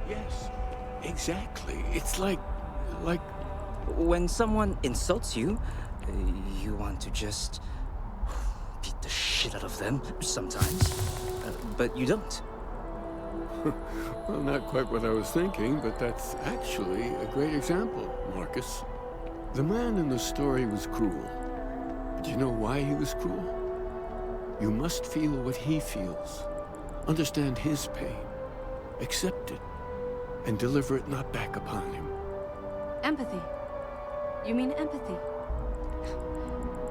Yes, exactly. It's like... When someone insults you, you want to just beat the shit out of them sometimes. But you don't. Well, not quite what I was thinking, but that's actually a great example, Marcus. The man in the story was cruel. Do you know why he was cruel? You must feel what he feels. Understand his pain. Accept it. And deliver it not back upon him. Empathy. You mean empathy?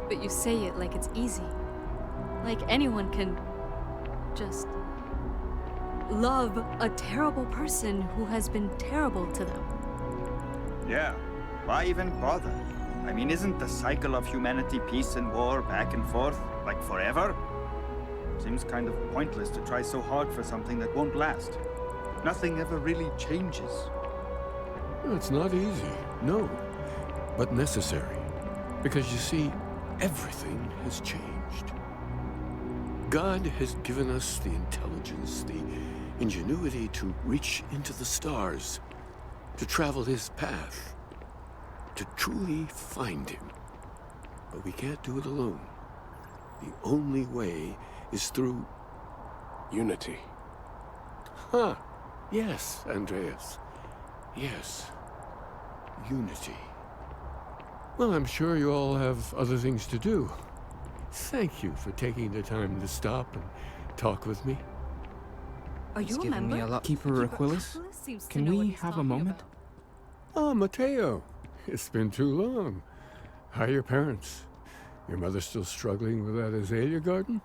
But you say it like it's easy. Like anyone can just love a terrible person who has been terrible to them. Yeah, why even bother? I mean, isn't the cycle of humanity peace and war back and forth, like forever? Seems kind of pointless to try so hard for something that won't last. Nothing ever really changes. It's not easy, no, but necessary. Because you see, everything has changed. God has given us the intelligence, the ingenuity to reach into the stars, to travel his path, to truly find him. But we can't do it alone. The only way is through unity. Huh. Yes, Andreas. Yes. Unity. Well, I'm sure you all have other things to do. Thank you for taking the time to stop and talk with me. Are It's you a giving member? me a lot. Keeper Aquilus? Seems to Can know what we he's have a talking moment? about. Oh, Matteo. It's been too long. How are your parents? Your mother still struggling with that azalea garden?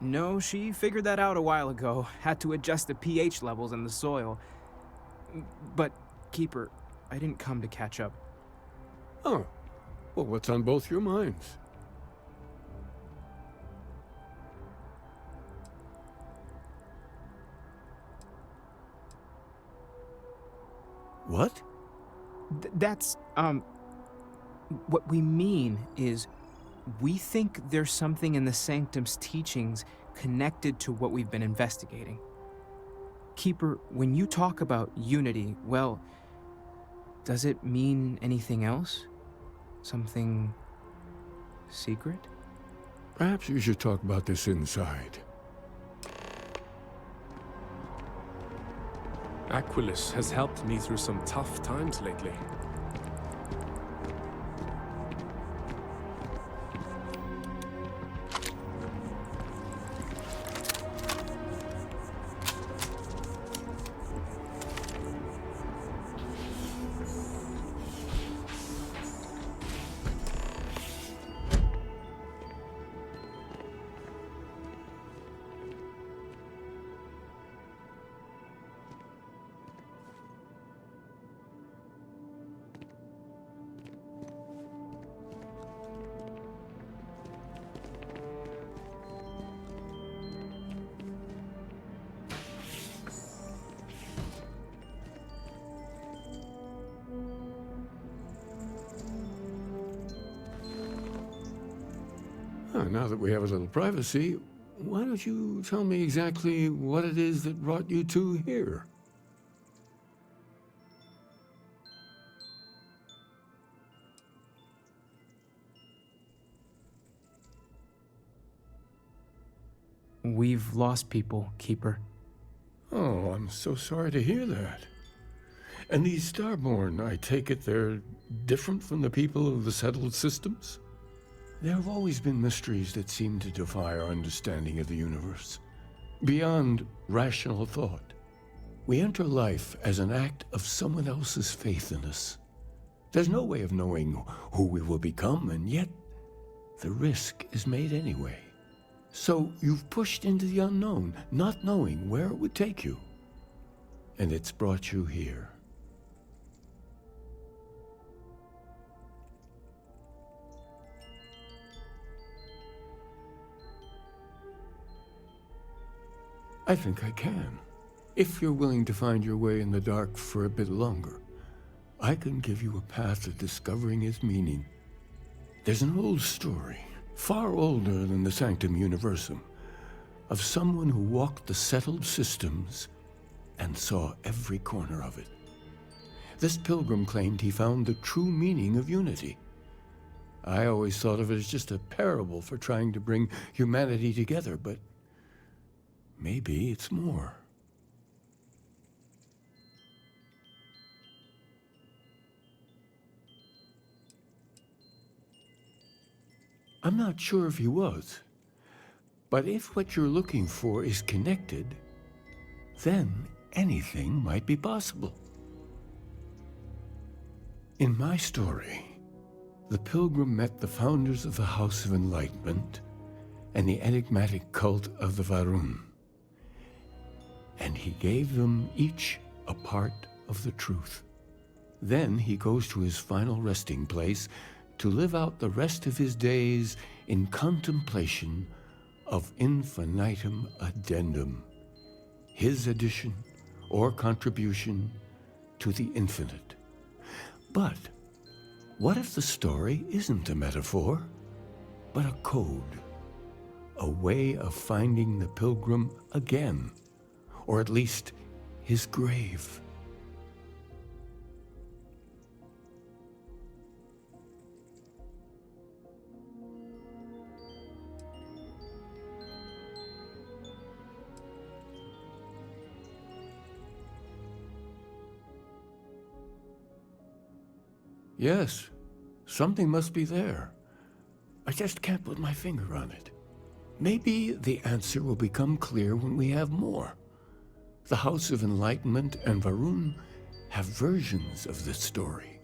No, she figured that out a while ago. Had to adjust the pH levels in the soil. But, Keeper, I didn't come to catch up. Oh. Well, what's on both your minds? What? That's, what we mean is, we think there's something in the Sanctum's teachings connected to what we've been investigating. Keeper, when you talk about unity, well, does it mean anything else? Something secret? Perhaps you should talk about this inside. Aquilus has helped me through some tough times lately. Now that we have a little privacy, why don't you tell me exactly what it is that brought you two here? We've lost people, Keeper. Oh, I'm so sorry to hear that. And these Starborn, I take it they're different from the people of the settled systems? There have always been mysteries that seem to defy our understanding of the universe. Beyond rational thought. We enter life as an act of someone else's faith in us. There's no way of knowing who we will become, and yet the risk is made anyway. So you've pushed into the unknown, not knowing where it would take you. And it's brought you here. I think I can. If you're willing to find your way in the dark for a bit longer, I can give you a path to discovering its meaning. There's an old story, far older than the Sanctum Universum, of someone who walked the settled systems and saw every corner of it. This pilgrim claimed he found the true meaning of unity. I always thought of it as just a parable for trying to bring humanity together, but maybe it's more. I'm not sure if he was, but if what you're looking for is connected, then anything might be possible. In my story, the pilgrim met the founders of the House of Enlightenment and the enigmatic cult of the Varun, and he gave them each a part of the truth. Then he goes to his final resting place to live out the rest of his days in contemplation of infinitum addendum, his addition or contribution to the infinite. But what if the story isn't a metaphor, but a code, a way of finding the pilgrim again, or at least his grave? Yes, something must be there. I just can't put my finger on it. Maybe the answer will become clear when we have more. The House of Enlightenment and Varun have versions of this story.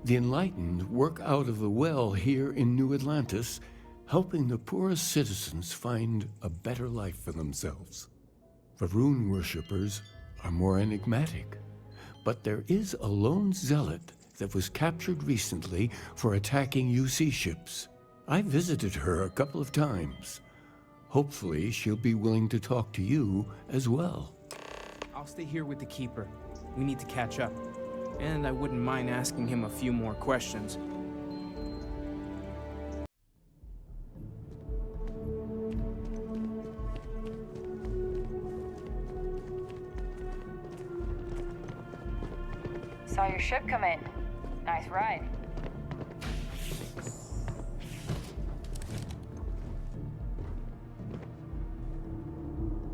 The Enlightened work out of the well here in New Atlantis, helping the poorest citizens find a better life for themselves. Varun worshippers are more enigmatic, but there is a lone zealot that was captured recently for attacking UC ships. I visited her a couple of times. Hopefully she'll be willing to talk to you as well. I'll stay here with the Keeper. We need to catch up. And I wouldn't mind asking him a few more questions. Saw your ship come in. Nice ride.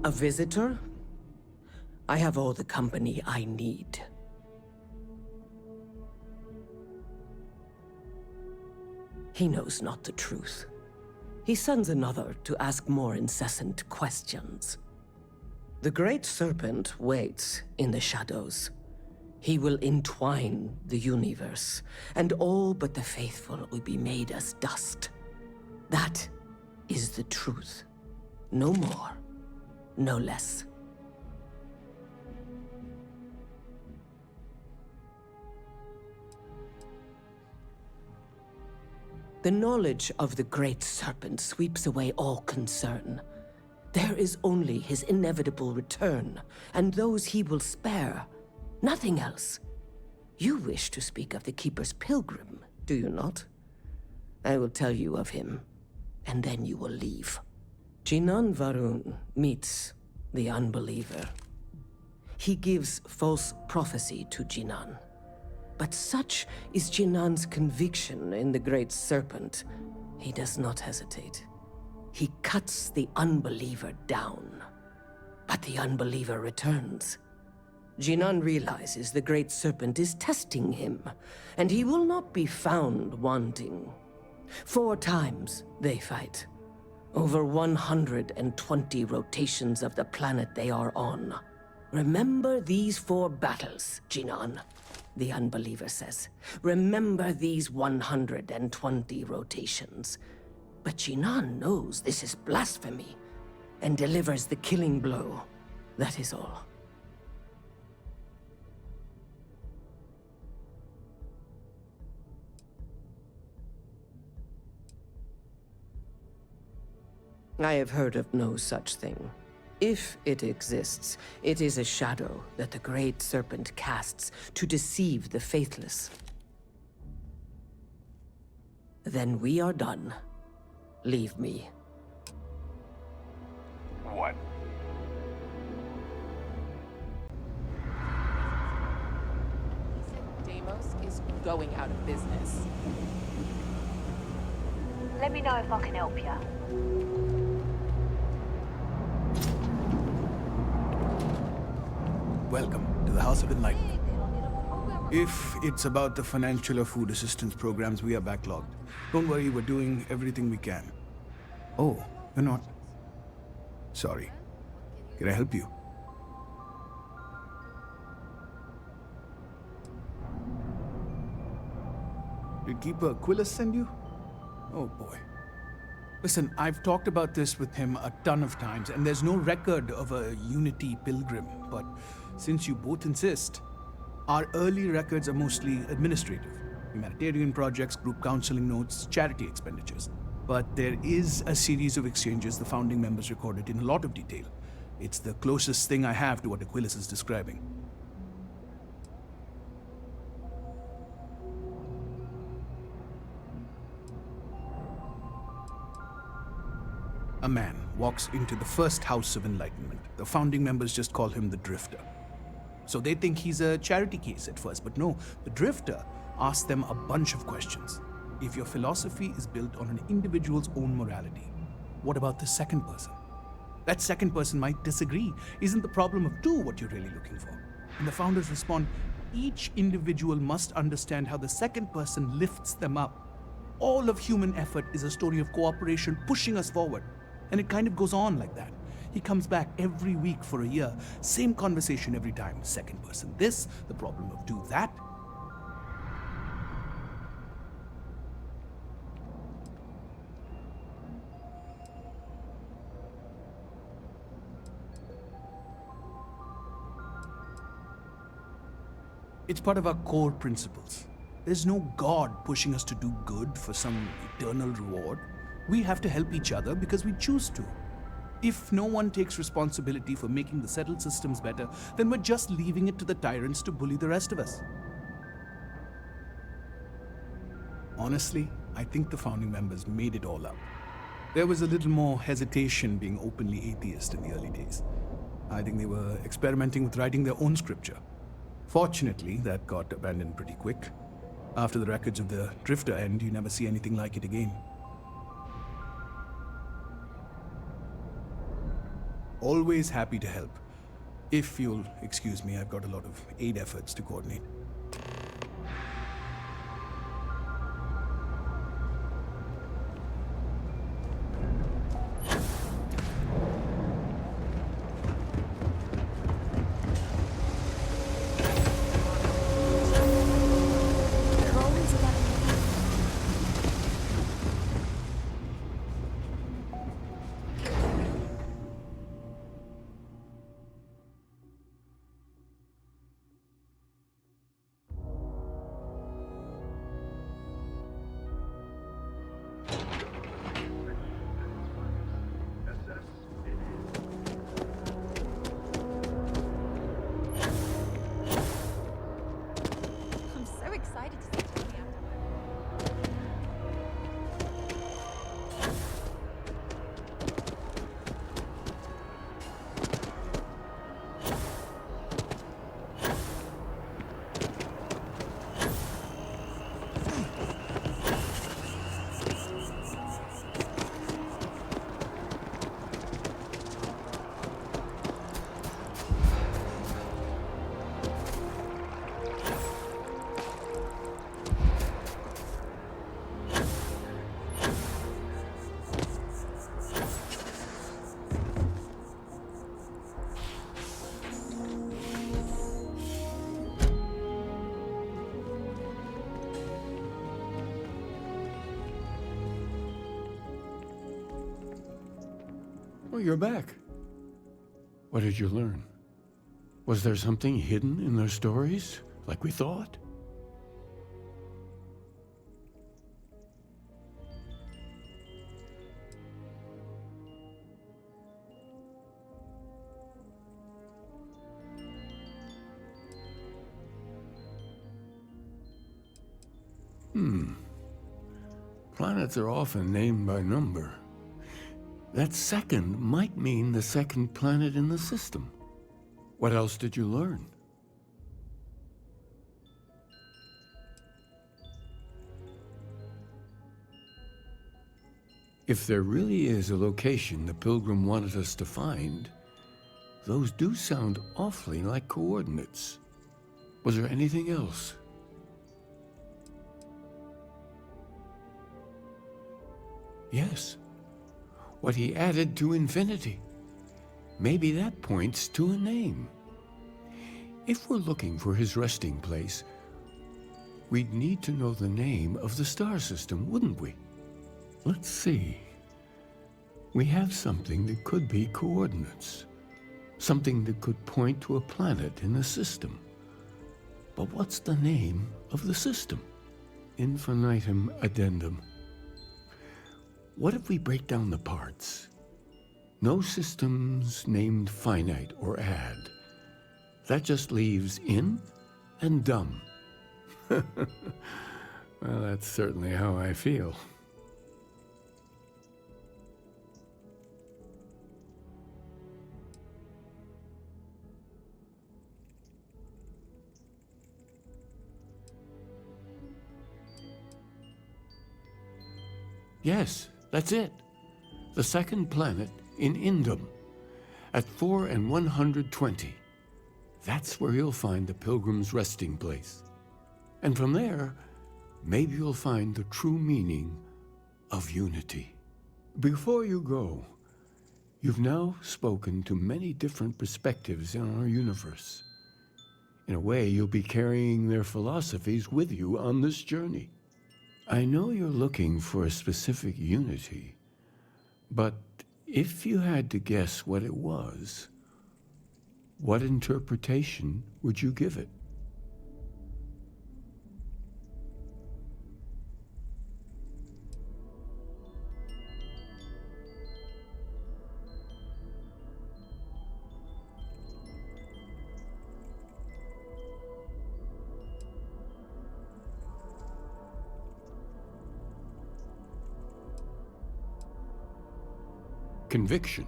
A visitor? I have all the company I need. He knows not the truth. He sends another to ask more incessant questions. The Great Serpent waits in the shadows. He will entwine the universe, and all but the faithful will be made as dust. That is the truth. No more, no less. The knowledge of the Great Serpent sweeps away all concern. There is only his inevitable return, and those he will spare. Nothing else. You wish to speak of the Keeper's pilgrim, do you not? I will tell you of him, and then you will leave. Jinan Varun meets the unbeliever. He gives false prophecy to Jinan. But such is Jinan's conviction in the Great Serpent, he does not hesitate. He cuts the unbeliever down. But the unbeliever returns. Jinan realizes the Great Serpent is testing him, and he will not be found wanting. 4 times they fight. Over 120 rotations of the planet they are on. Remember these 4 battles, Jinan. The unbeliever says, remember these 120 rotations. But Jinan knows this is blasphemy, and delivers the killing blow. That is all. I have heard of no such thing. If it exists, it is a shadow that the Great Serpent casts to deceive the faithless. Then we are done. Leave me. What? Deimos is going out of business. Let me know if I can help you. Welcome to the House of Enlightenment. If it's about the financial or food assistance programs, we are backlogged. Don't worry, we're doing everything we can. Oh, you're not? Sorry. Can I help you? Did Keeper Aquilus send you? Oh boy. Listen, I've talked about this with him a ton of times, and there's no record of a Unity pilgrim, but since you both insist, our early records are mostly administrative. Humanitarian projects, group counseling notes, charity expenditures. But there is a series of exchanges the founding members recorded in a lot of detail. It's the closest thing I have to what Aquilus is describing. A man walks into the first House of Enlightenment. The founding members just call him the Drifter. So they think he's a charity case at first, but no, the Drifter asks them a bunch of questions. If your philosophy is built on an individual's own morality, what about the second person? That second person might disagree. Isn't the problem of two what you're really looking for? And the founders respond, each individual must understand how the second person lifts them up. All of human effort is a story of cooperation pushing us forward. And it kind of goes on like that. He comes back every week for a year. Same conversation every time. Second person this, the problem of do that. It's part of our core principles. There's no God pushing us to do good for some eternal reward. We have to help each other because we choose to. If no one takes responsibility for making the settled systems better, then we're just leaving it to the tyrants to bully the rest of us. Honestly, I think the founding members made it all up. There was a little more hesitation being openly atheist in the early days. I think they were experimenting with writing their own scripture. Fortunately, that got abandoned pretty quick. After the records of the Drifter end, you never see anything like it again. Always happy to help. If you'll excuse me, I've got a lot of aid efforts to coordinate. I'm so excited to see Tony afterward. Oh, you're back. What did you learn? Was there something hidden in their stories, like we thought? Planets are often named by number. That second might mean the second planet in the system. What else did you learn? If there really is a location the Pilgrim wanted us to find, those do sound awfully like coordinates. Was there anything else? Yes. What he added to infinity. Maybe that points to a name. If we're looking for his resting place, we'd need to know the name of the star system, wouldn't we? Let's see. We have something that could be coordinates. Something that could point to a planet in the system. But what's the name of the system? Infinitum addendum. What if we break down the parts? No systems named finite or add. That just leaves in and dumb. Well, that's certainly how I feel. Yes, that's it. The second planet in Indum, at 4 and 120. That's where you'll find the Pilgrim's resting place. And from there, maybe you'll find the true meaning of unity. Before you go, you've now spoken to many different perspectives in our universe. In a way, you'll be carrying their philosophies with you on this journey. I know you're looking for a specific unity, but if you had to guess what it was, what interpretation would you give it? Conviction,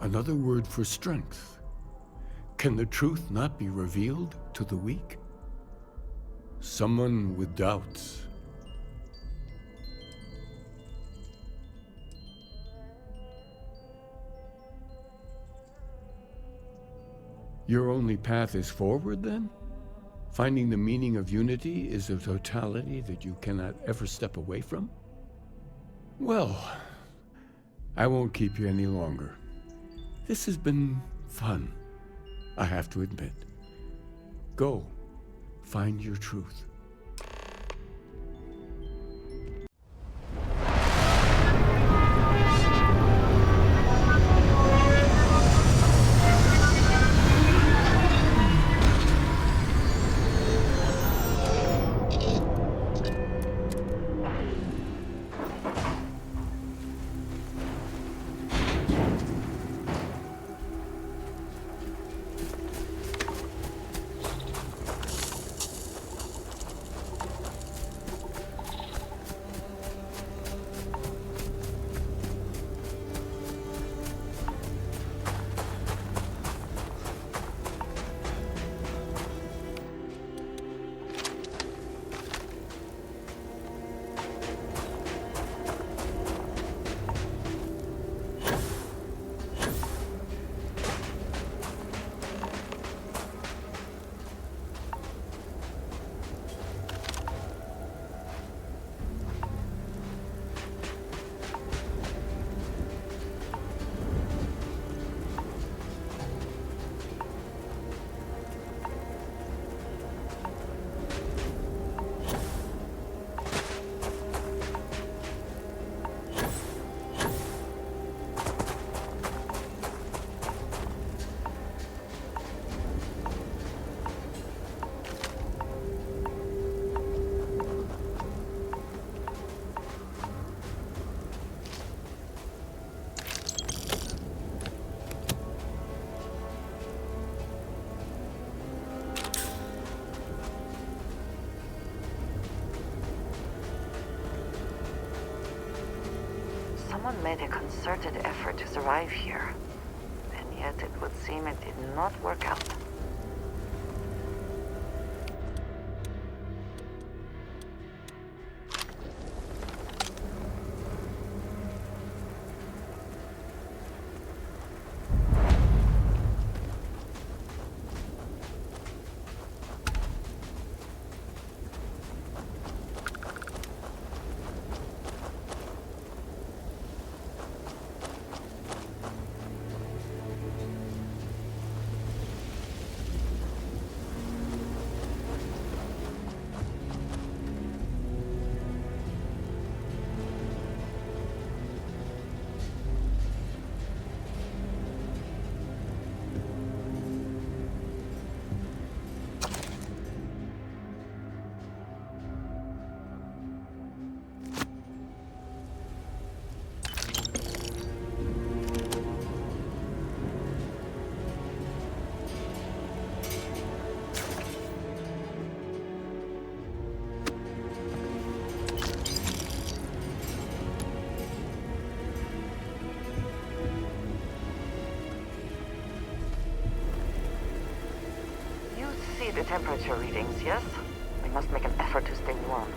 another word for strength. Can the truth not be revealed to the weak? Someone with doubts. Your only path is forward, then? Finding the meaning of unity is a totality that you cannot ever step away from? Well, I won't keep you any longer. This has been fun, I have to admit. Go, find your truth. Someone made a concerted effort to survive here. And yet it would seem it did not work out. See the temperature readings, yes? We must make an effort to stay warm.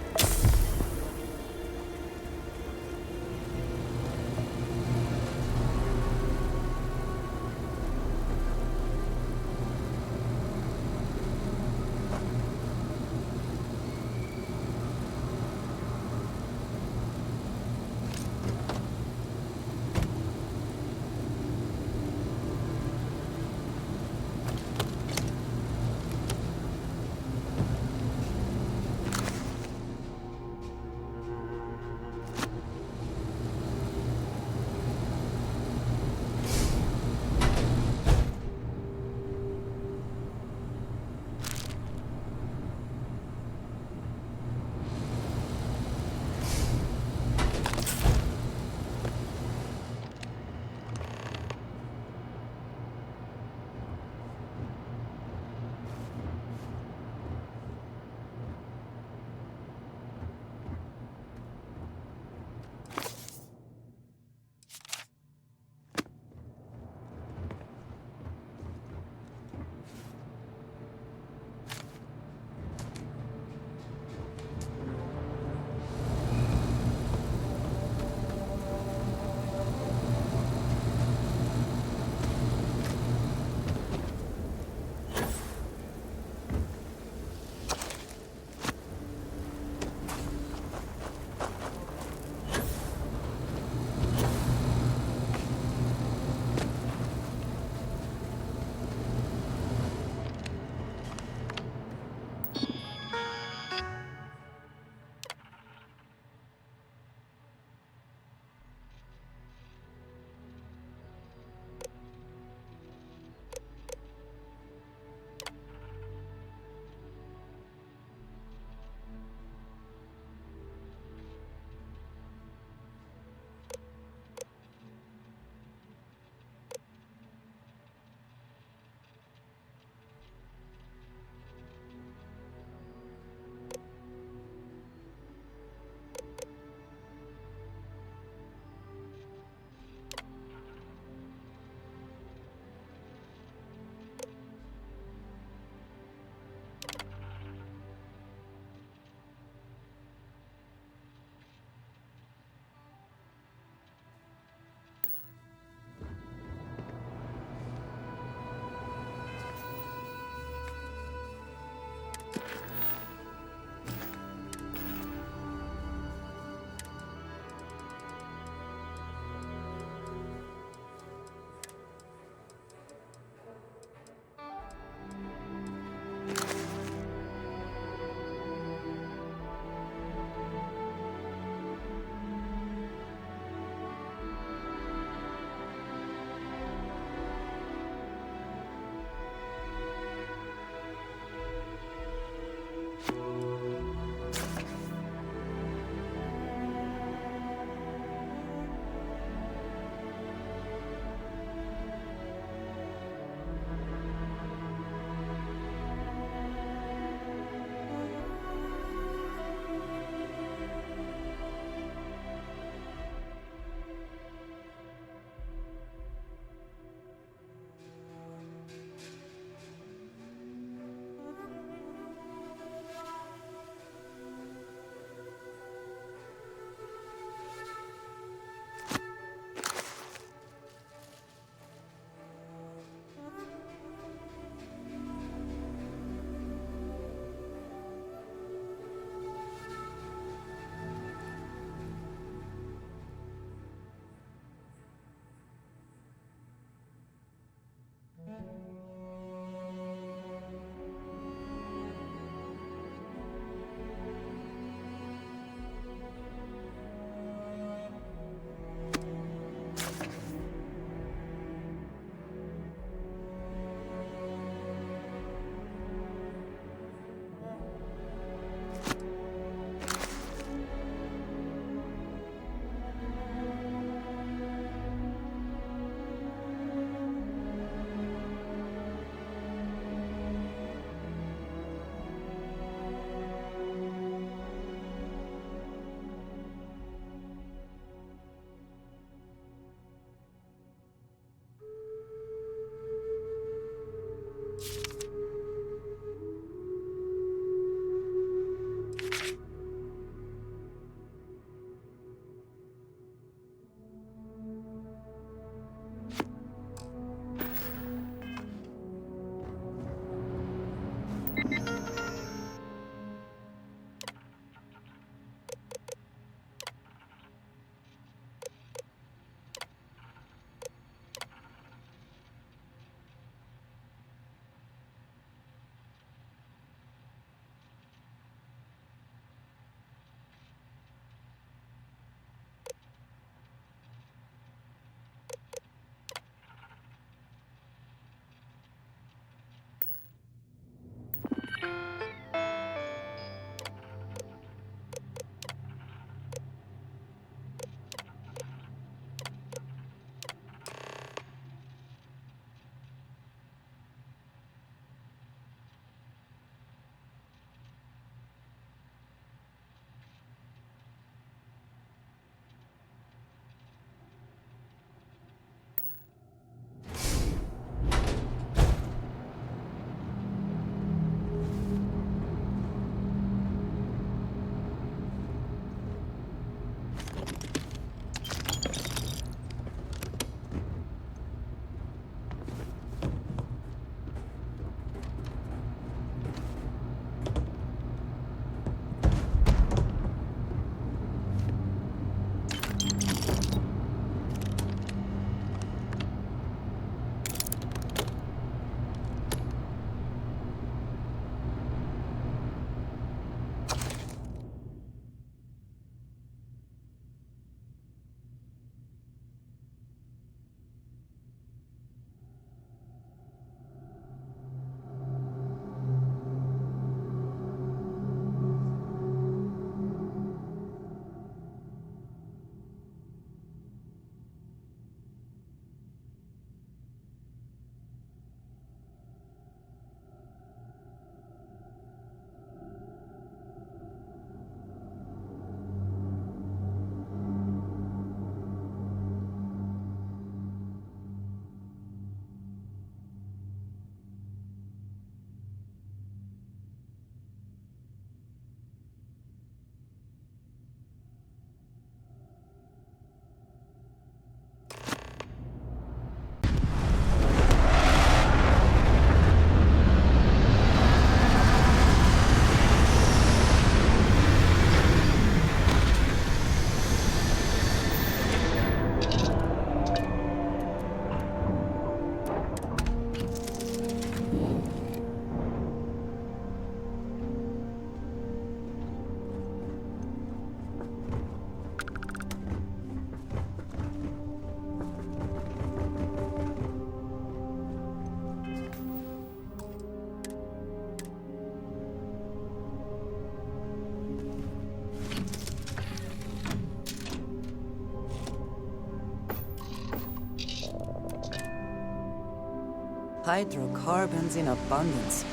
hydrocarbons in abundance.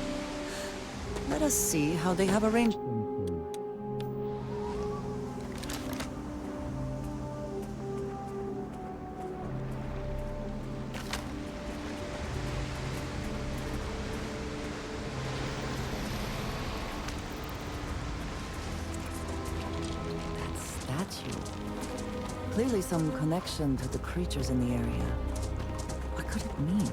Let us see how they have arranged them. That statue. Clearly some connection to the creatures in the area. What could it mean?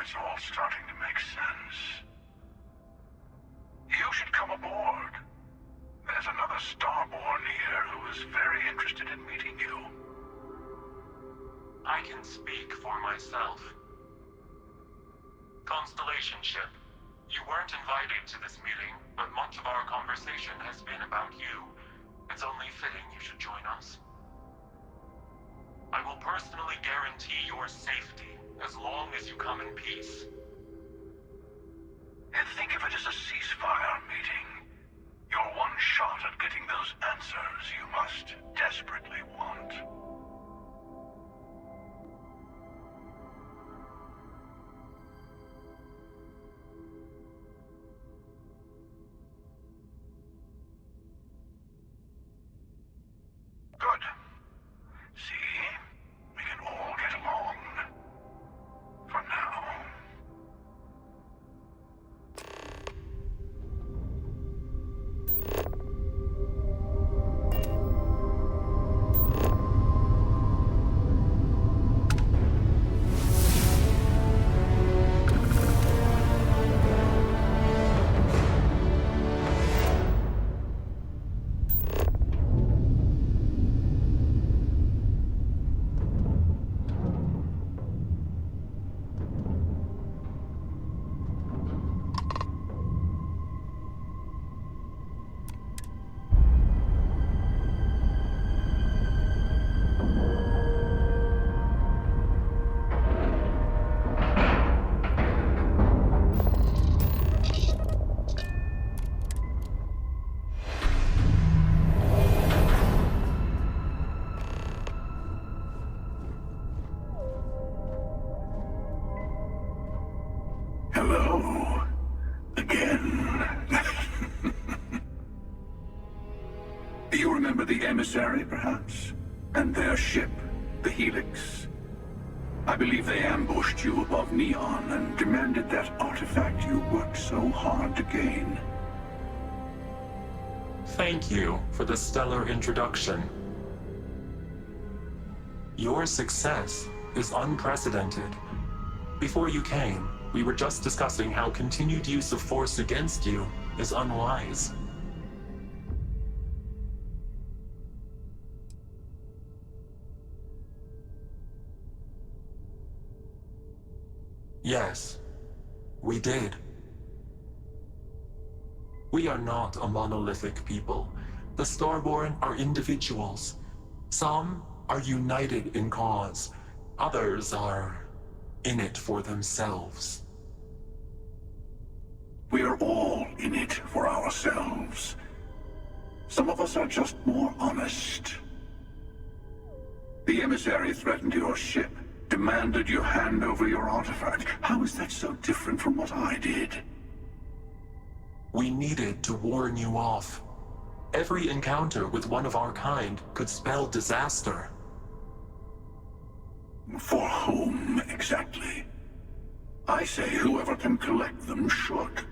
It's all starting to make sense. You should come aboard. There's another Starborn here who is very interested in meeting you. I can speak for myself. Constellation ship, you weren't invited to this meeting, but much of our conversation has been about you. It's only fitting you should join us. I will personally guarantee your safety as long as you come in peace. And think of it as a ceasefire meeting. Your one shot at getting those answers you must desperately want. Good. See? We can all get along. For now. Do you remember the emissary, perhaps? And their ship, the Helix? I believe they ambushed you above Neon and demanded that artifact you worked so hard to gain. Thank you for the stellar introduction. Your success is unprecedented. Before you came, we were just discussing how continued use of force against you is unwise. Yes, we did. We are not a monolithic people. The Starborn are individuals. Some are united in cause. Others are in it for themselves. We're all in it for ourselves. Some of us are just more honest. The emissary threatened your ship, demanded you hand over your artifact. How is that so different from what I did? We needed to warn you off. Every encounter with one of our kind could spell disaster. For whom, exactly? I say whoever can collect them should.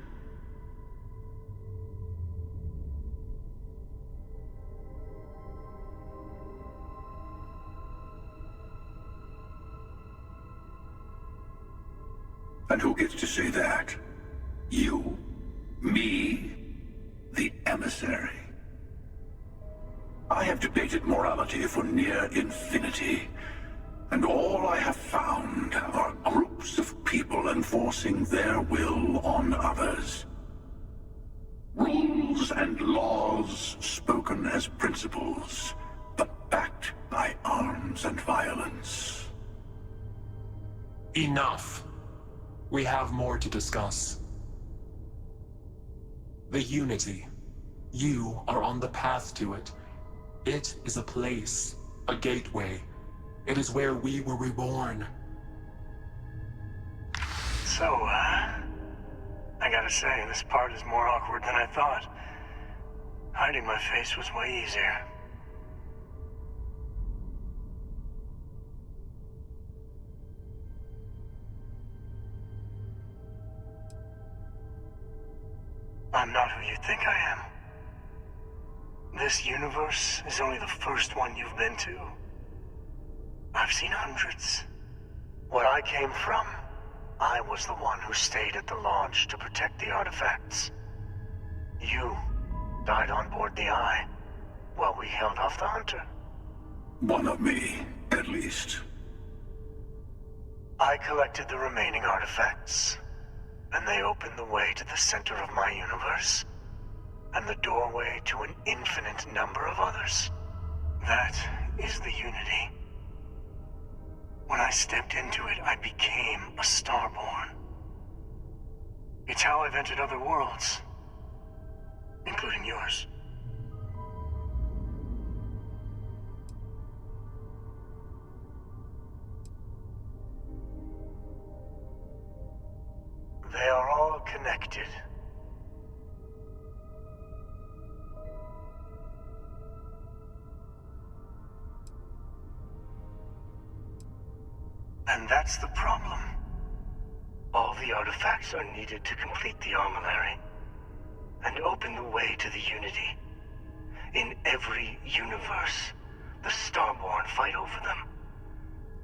And who gets to say that? You? Me? The emissary? I have debated morality for near infinity, and all I have found are groups of people enforcing their will on others. Rules and laws spoken as principles, but backed by arms and violence. Enough. We have more to discuss. The Unity. You are on the path to it. It is a place, a gateway. It is where we were reborn. So, I gotta say, this part is more awkward than I thought. Hiding my face was way easier. I'm not who you think I am. This universe is only the first one you've been to. I've seen hundreds. Where I came from, I was the one who stayed at the launch to protect the artifacts. You died on board the Eye, while we held off the Hunter. One of me, at least. I collected the remaining artifacts, and they opened the way to the center of my universe, and the doorway to an infinite number of others. That is the Unity. When I stepped into it, I became a Starborn. It's how I've entered other worlds, including yours. They are all connected. And that's the problem. All the artifacts are needed to complete the armillary and open the way to the Unity. In every universe, the Starborn fight over them.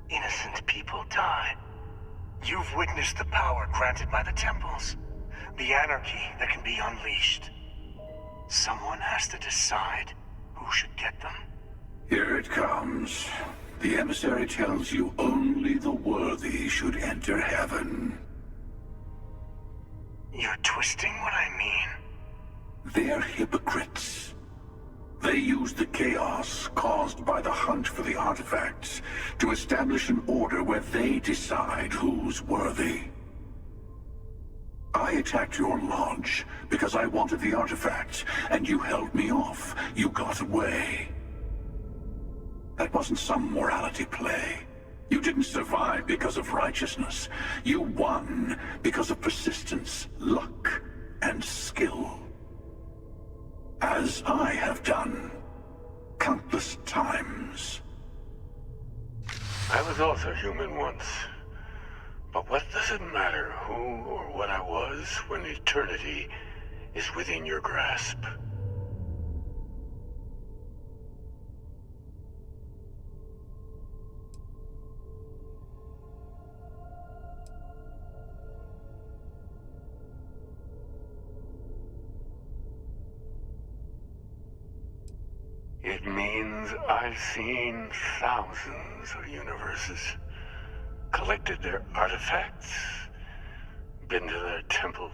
Innocent people die. You've witnessed the power granted by the temples, the anarchy that can be unleashed. Someone has to decide who should get them. Here it comes. The emissary tells you only the worthy should enter heaven. You're twisting what I mean. They're hypocrites. They use the chaos caused by the hunt for the artifacts to establish an order where they decide who's worthy. I attacked your launch because I wanted the artifacts, and you held me off. You got away. That wasn't some morality play. You didn't survive because of righteousness. You won because of persistence, luck, and skill. As I have done. also human once. But what does it matter who or what I was when eternity is within your grasp? It means I've seen thousands of universes, collected their artifacts, been to their temples.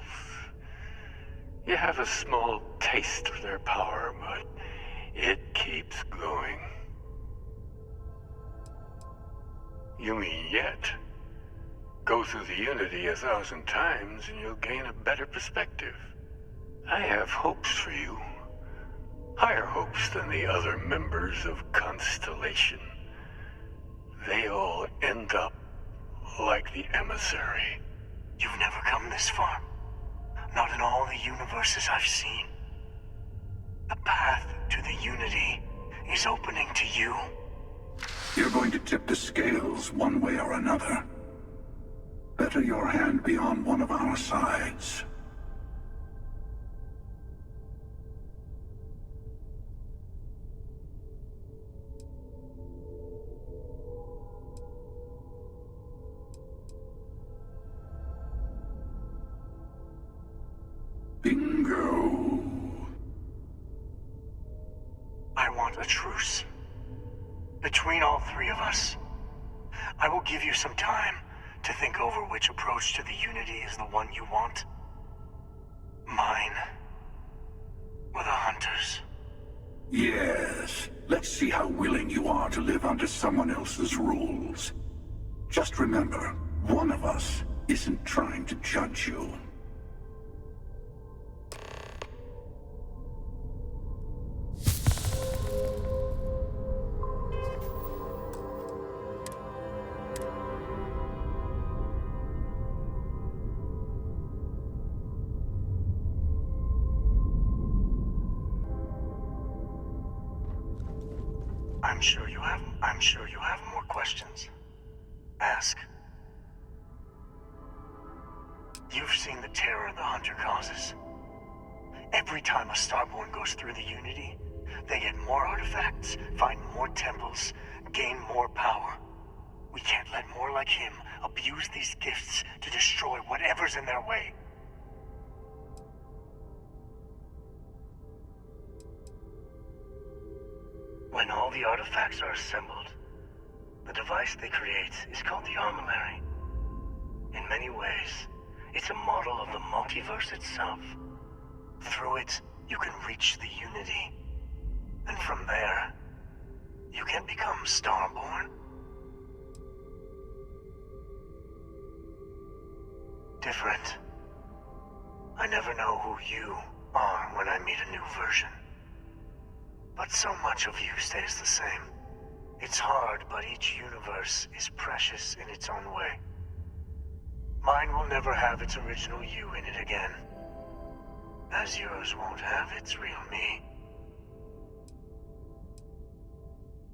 You have a small taste of their power, but it keeps going. You mean yet? Go through the Unity 1,000 times and you'll gain a better perspective. I have hopes for you. Higher hopes than the other members of Constellation. They all end up like the emissary. You've never come this far. Not in all the universes I've seen. The path to the Unity is opening to you. You're going to tip the scales one way or another. Better your hand be on one of our sides. Bingo. I want a truce. Between all three of us. I will give you some time to think over which approach to the Unity is the one you want. Mine. Or the Hunters. Yes. Let's see how willing you are to live under someone else's rules. Just remember, one of us isn't trying to judge you. I'm sure you have more questions. Ask. You've seen the terror the Hunter causes. Every time a Starborn goes through the Unity, they get more artifacts, find more temples, gain more power. We can't let more like him abuse these gifts to destroy whatever's in their way. When all the artifacts are assembled, the device they create is called the Armillary. In many ways, it's a model of the multiverse itself. Through it, you can reach the Unity. And from there, you can become Starborn. Different. I never know who you are when I meet a new version. But so much of you stays the same. It's hard, but each universe is precious in its own way. Mine will never have its original you in it again. As yours won't have its real me.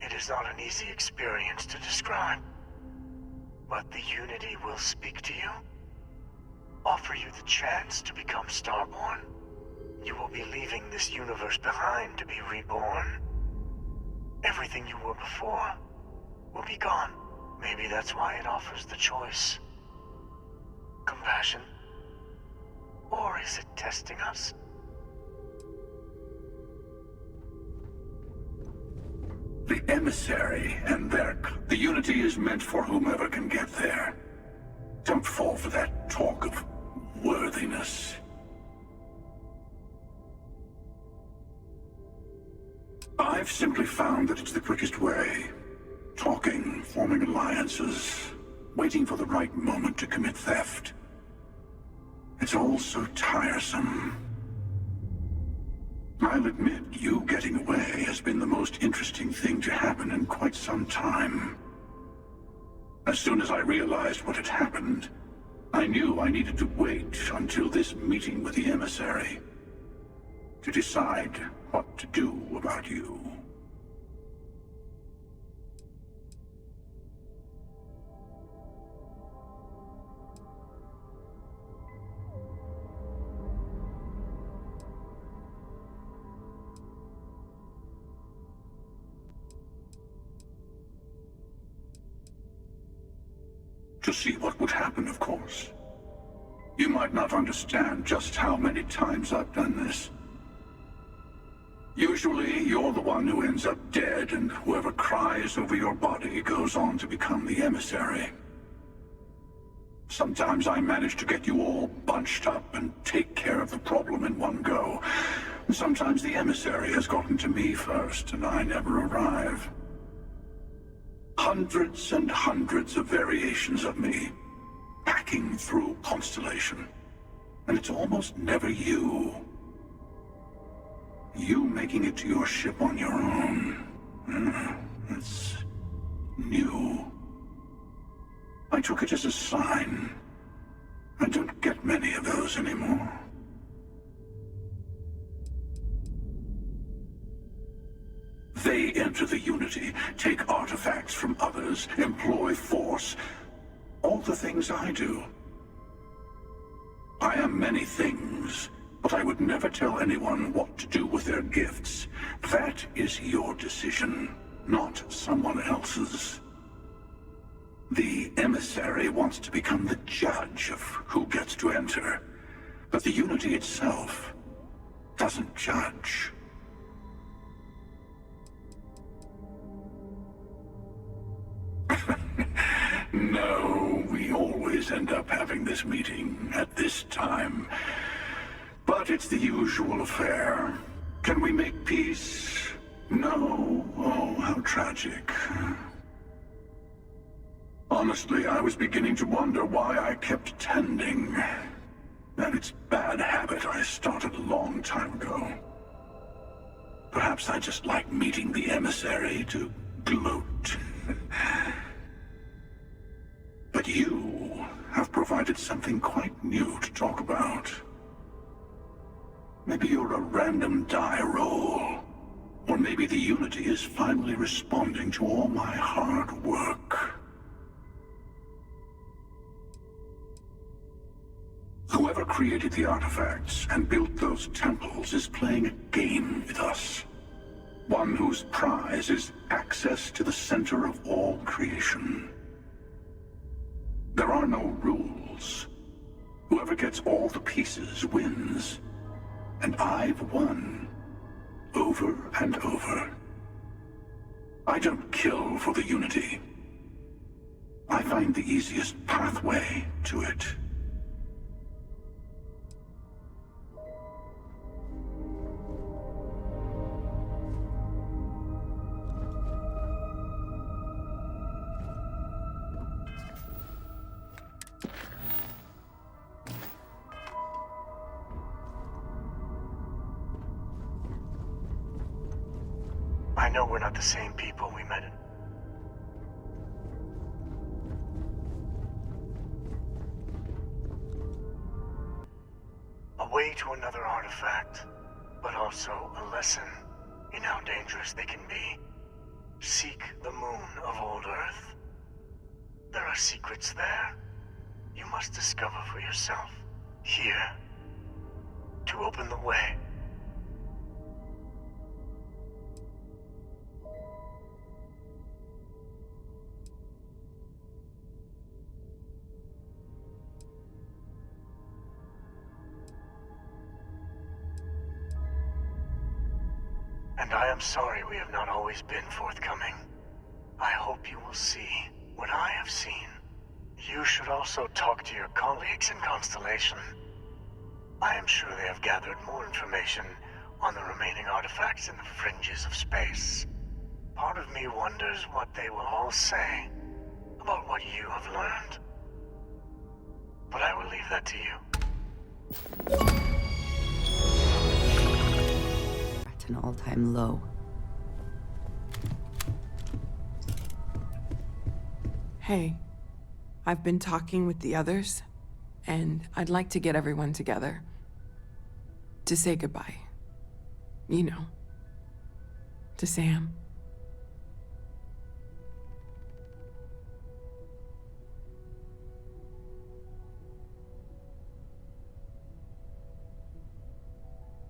It is not an easy experience to describe. But the Unity will speak to you. Offer you the chance to become Starborn. You will be leaving this universe behind to be reborn. Everything you were before will be gone. Maybe that's why it offers the choice. Compassion? Or is it testing us? The emissary and the Unity is meant for whomever can get there. Don't fall for that talk of worthiness. I've simply found that it's the quickest way. Talking, forming alliances, waiting for the right moment to commit theft. It's all so tiresome. I'll admit, you getting away has been the most interesting thing to happen in quite some time. As soon as I realized what had happened, I knew I needed to wait until this meeting with the emissary to decide what to do about you. To see what would happen, of course. You might not understand just how many times I've done this. Usually, you're the one who ends up dead, and whoever cries over your body goes on to become the emissary. Sometimes I manage to get you all bunched up and take care of the problem in one go. Sometimes the emissary has gotten to me first, and I never arrive. Hundreds and hundreds of variations of me, packing through Constellation. And it's almost never you. You making it to your ship on your own. It's new. I took it as a sign. I don't get many of those anymore. They enter the Unity, take artifacts from others, employ force. All the things I do. I am many things, but I would never tell anyone what to do with their gifts. That is your decision, not someone else's. The emissary wants to become the judge of who gets to enter, but the Unity itself doesn't judge. No, we always end up having this meeting at this time. But it's the usual affair. Can we make peace? No. Oh, how tragic. Honestly, I was beginning to wonder why I kept attending. And it's bad habit I started a long time ago. Perhaps I just like meeting the emissary to gloat. But you have provided something quite new to talk about. Maybe you're a random die roll. Or maybe the Unity is finally responding to all my hard work. Whoever created the artifacts and built those temples is playing a game with us. One whose prize is access to the center of all creation. There are no rules. Whoever gets all the pieces wins. And I've won. Over and over. I don't kill for the Unity. I find the easiest pathway to it. I know we're not the same people we met in. A way to another artifact, but also a lesson in how dangerous they can be. Seek the moon of old Earth. There are secrets there. You must discover for yourself. Here. To open the way. And I am sorry we have not always been forthcoming. I hope you will see what I have seen. You should also talk to your colleagues in Constellation. I am sure they have gathered more information on the remaining artifacts in the fringes of space. Part of me wonders what they will all say about what you have learned. But I will leave that to you. At an all-time low. Hey, I've been talking with the others, and I'd like to get everyone together. To say goodbye. You know. To Sam.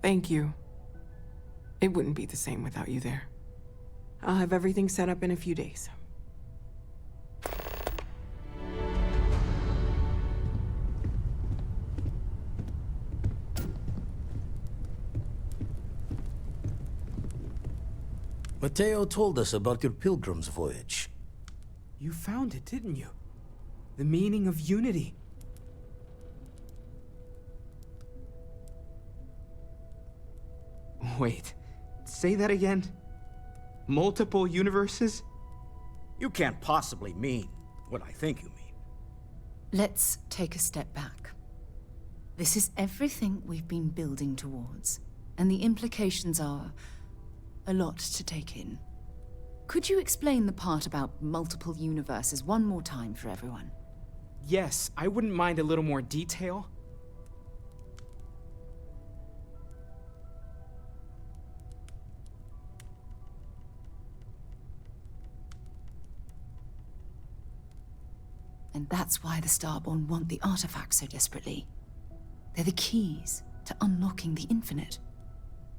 Thank you. It wouldn't be the same without you there. I'll have everything set up in a few days. Mateo told us about your pilgrim's voyage. You found it, didn't you? The meaning of unity. Wait, say that again? Multiple universes? You can't possibly mean what I think you mean. Let's take a step back. This is everything we've been building towards, and the implications are a lot to take in. Could you explain the part about multiple universes one more time for everyone? Yes, I wouldn't mind a little more detail. And that's why the Starborn want the artifacts so desperately. They're the keys to unlocking the infinite.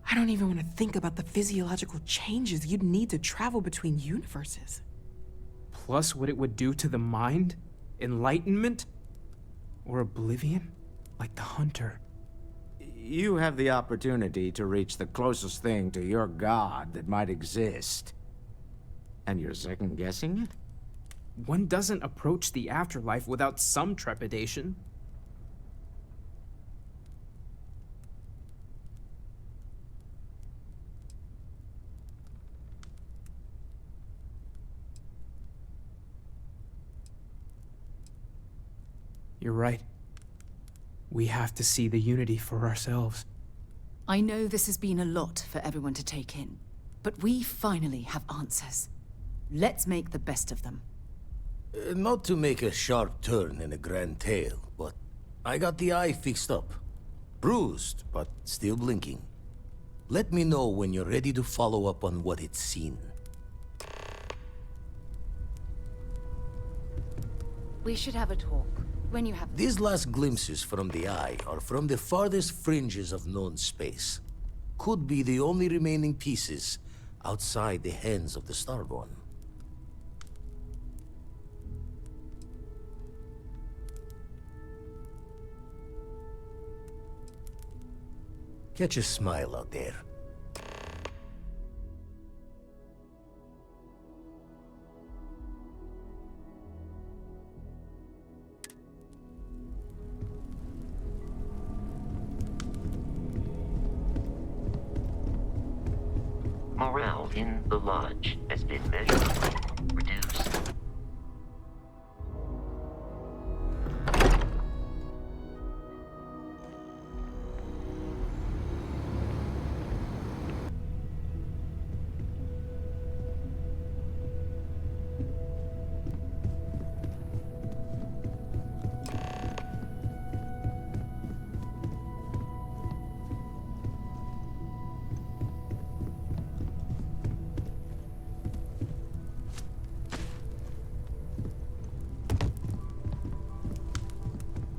I don't even want to think about the physiological changes you'd need to travel between universes. Plus what it would do to the mind? Enlightenment? Or oblivion? Like the Hunter. You have the opportunity to reach the closest thing to your god that might exist. And you're second-guessing it? One doesn't approach the afterlife without some trepidation. You're right. We have to see the unity for ourselves. I know this has been a lot for everyone to take in, but we finally have answers. Let's make the best of them. Not to make a sharp turn in a grand tale, but I got the eye fixed up. Bruised, but still blinking. Let me know when you're ready to follow up on what it's seen. We should have a talk. When you have... These last glimpses from the eye are from the farthest fringes of known space. Could be the only remaining pieces outside the hands of the Starborn. Catch a smile out there. Morale in the lodge has been measurably reduced.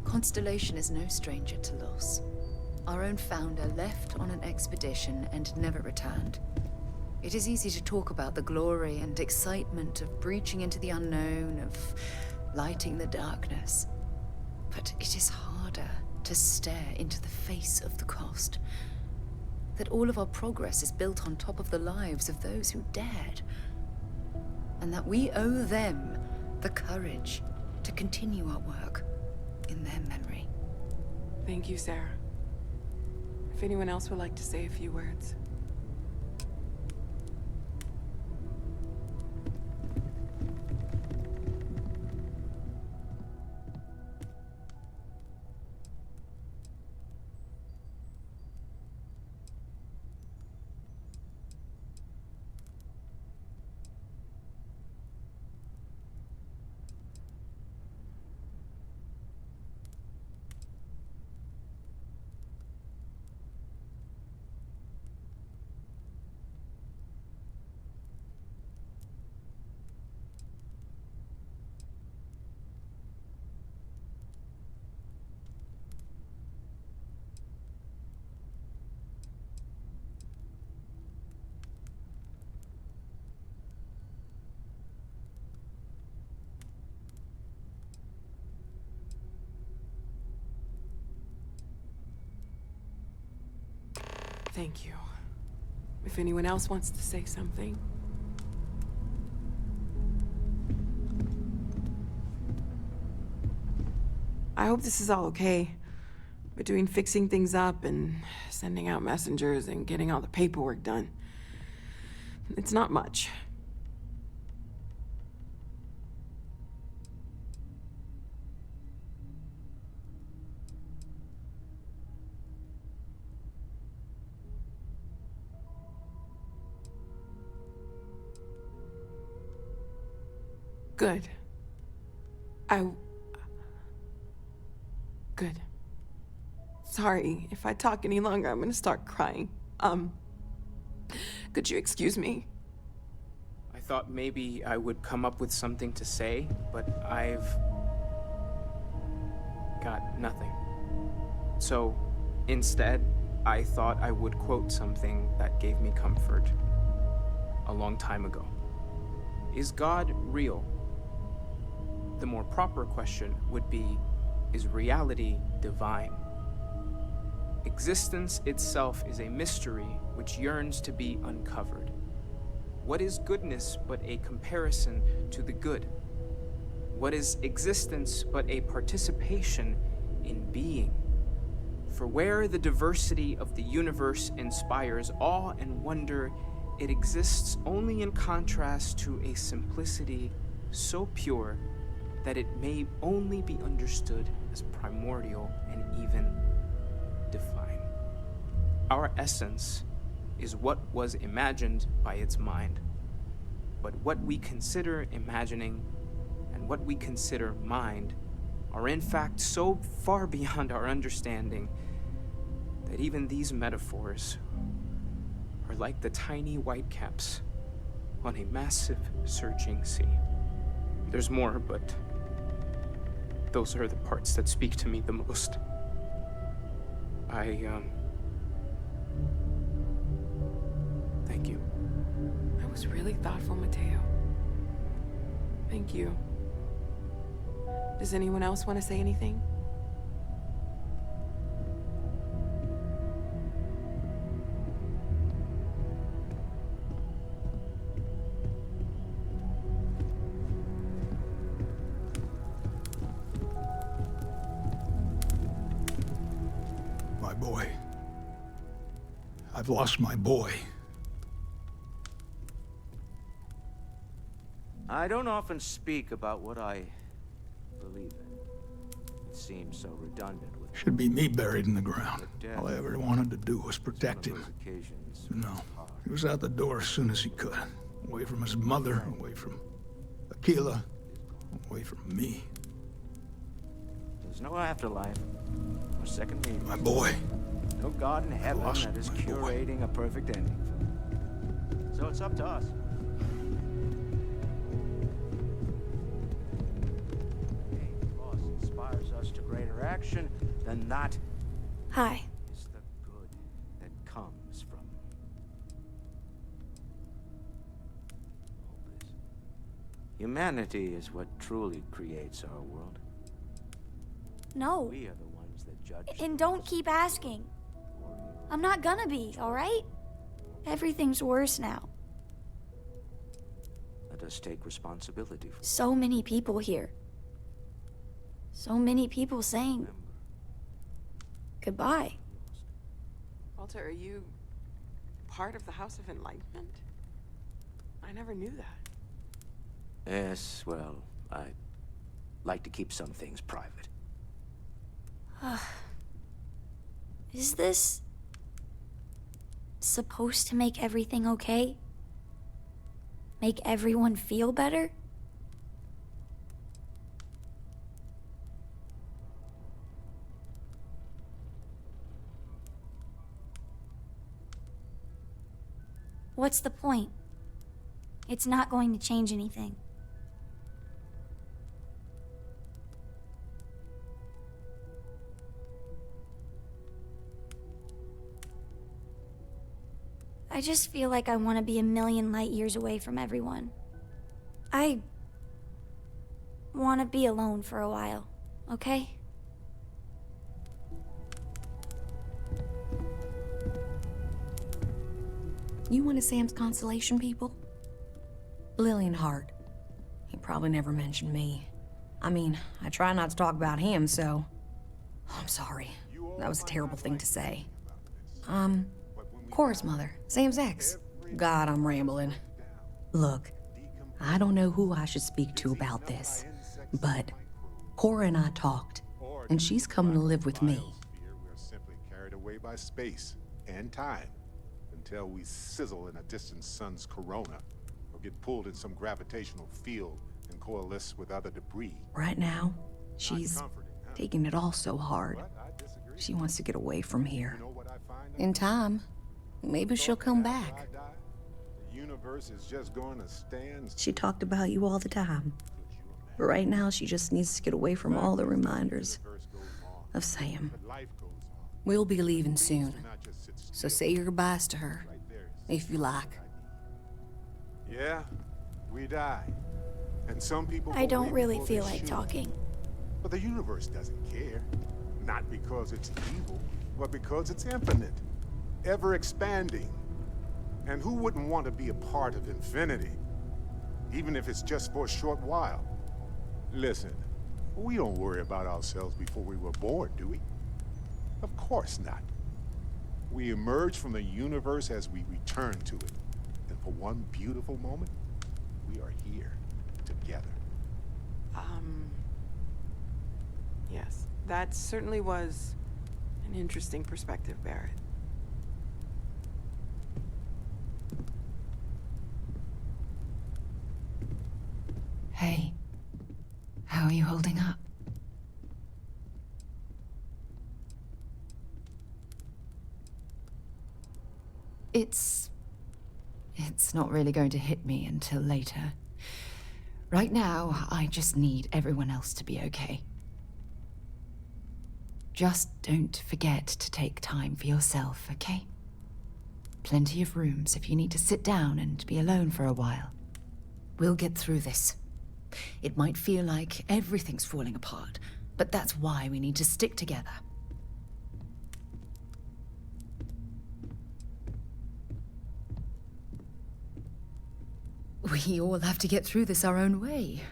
Constellation is no stranger to loss. Our own founder left on an expedition and never returned. It is easy to talk about the glory and excitement of breaching into the unknown, of lighting the darkness. But it is harder to stare into the face of the cost. That all of our progress is built on top of the lives of those who dared. And that we owe them the courage to continue our work in their memory. Thank you, Sarah. If anyone else would like to say a few words. Thank you. If anyone else wants to say something. I hope this is all okay. Between fixing things up and sending out messengers and getting all the paperwork done. It's not much. Good. Good. Sorry, if I talk any longer, I'm gonna start crying. Could you excuse me? I thought maybe I would come up with something to say, but I've got nothing. So, instead, I thought I would quote something that gave me comfort a long time ago. Is God real? The more proper question would be, is reality divine? Existence itself is a mystery which yearns to be uncovered. What is goodness but a comparison to the good? What is existence but a participation in being? For where the diversity of the universe inspires awe and wonder, it exists only in contrast to a simplicity so pure that it may only be understood as primordial and even divine. Our essence is what was imagined by its mind, but what we consider imagining and what we consider mind are in fact so far beyond our understanding that even these metaphors are like the tiny whitecaps on a massive surging sea. There's more, but those are the parts that speak to me the most. Thank you. That was really thoughtful, Mateo. Thank you. Does anyone else want to say anything? My boy. I've lost my boy. I don't often speak about what I believe in. It seems so redundant with Should be me buried in the ground. All I ever wanted to do was protect him. No, he was out the door as soon as he could. Away from his mother, away from Aquila, away from me. There's no afterlife, or second meeting. My boy. No God in heaven that is curating a perfect ending. So it's up to us. If loss inspires us to greater action, then that Hi. is the good that comes from all this. Humanity is what truly creates our world. No. We are the ones that judge. And don't keep asking. I'm not gonna be, alright? Everything's worse now. Let us take responsibility for So many people here. So many people saying goodbye. Walter, are you part of the House of Enlightenment? I never knew that. Yes, well, I like to keep some things private. Is this supposed to make everything okay? Make everyone feel better? What's the point? It's not going to change anything. I just feel like I want to be a million light years away from everyone. I want to be alone for a while, okay? You one of Sam's constellation people? Lillian Hart. He probably never mentioned me. I mean, I try not to talk about him, so... I'm sorry. That was a terrible thing to say. Cora's mother, Sam's ex. God, I'm rambling. Look, I don't know who I should speak to about this, but Cora and I talked, and she's coming to live with me. We're simply carried away by space and time until we sizzle in a distant sun's corona or get pulled in some gravitational field and coalesce with other debris. Right now, she's taking it all so hard. She wants to get away from here. In time, maybe she'll come back. The universe is just going to stand. She talked about you all the time. But right now, she just needs to get away from all the reminders of Sam. We'll be leaving soon, so say your goodbyes to her, if you like. Yeah, we die. And some people I don't really feel like talking. But the universe doesn't care. Not because it's evil, but because it's infinite. Ever expanding. And who wouldn't want to be a part of infinity? Even if it's just for a short while. Listen, we don't worry about ourselves before we were born, do we? Of course not. We emerge from the universe as we return to it. And for one beautiful moment, we are here, together. Yes, that certainly was an interesting perspective, Barrett. Hey, how are you holding up? It's not really going to hit me until later. Right now, I just need everyone else to be okay. Just don't forget to take time for yourself, okay? Plenty of rooms if you need to sit down and be alone for a while. We'll get through this. It might feel like everything's falling apart, but that's why we need to stick together. We all have to get through this our own way.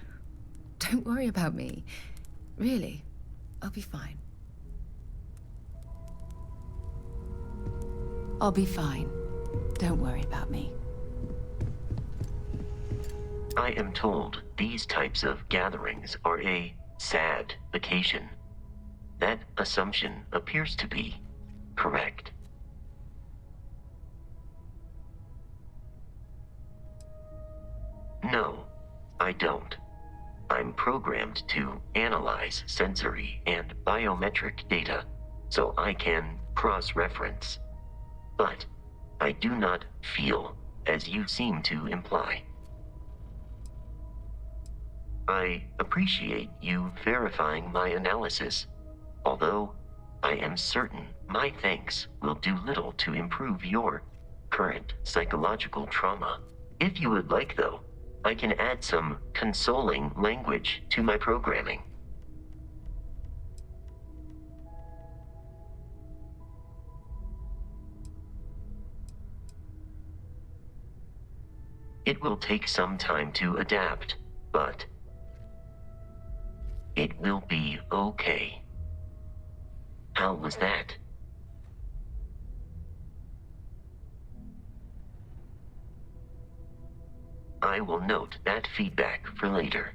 Don't worry about me. Really, I'll be fine. I'll be fine. Don't worry about me. I am told these types of gatherings are a sad vacation. That assumption appears to be correct. No, I don't. I'm programmed to analyze sensory and biometric data so I can cross-reference. But I do not feel, as you seem to imply. I appreciate you verifying my analysis, although I am certain my thanks will do little to improve your current psychological trauma. If you would like, though, I can add some consoling language to my programming. It will take some time to adapt, but it will be okay. How was that? I will note that feedback for later.